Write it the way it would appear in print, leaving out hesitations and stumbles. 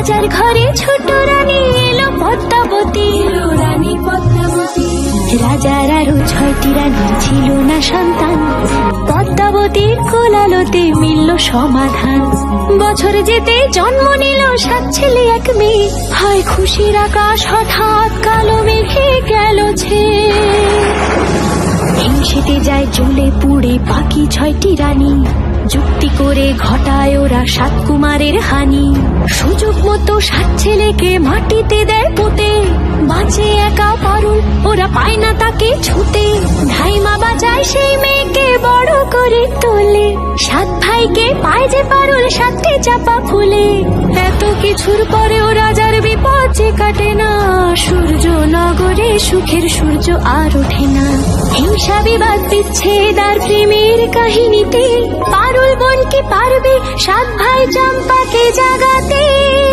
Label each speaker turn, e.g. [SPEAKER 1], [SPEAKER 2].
[SPEAKER 1] রাজার ঘরে ছোট রানী এলো পদ্মাবতী, রানী পদ্মাবতী। রাজার আরো 6টি রানী ছিল না সন্তান, পদ্মাবতীর কোলালোতে মিলল সমাধান। বছর যেতে জন্ম নিল 7 ছেলে 1 মেয়ে, হয় খুশির আকাশ হঠাৎ কালো মেঘে গেল ছেয়ে। হিংসেতে যায় জ্বলে পুড়ে বাকি 6টি রানী, যুক্তি করে ঘটায় ওরা 7 কুমারের হানি। সুযোগ মতো 7 ছেলেকে মাটিতে দেয় পুঁতে, বাঁচে একা পারুল, ওরা পায় না তাকে ছুতে। ধাইমা বাঁচায় সেই মেয়েকে বড় করে তোলে, 7 ভাইকে পায় যে পারুল 7টি চাপা ফুলে। এত কিছুর পরেও রাজার বিপদ যে কাটে না, সূর্য নগরে সুখের সূর্য আর ওঠে না। হিংসা বিবাদ বিচ্ছেদ আর প্রেমের কাহিনীতে পারুল বোন কি পারবে 7 ভাই চম্পাকে জাগাতে।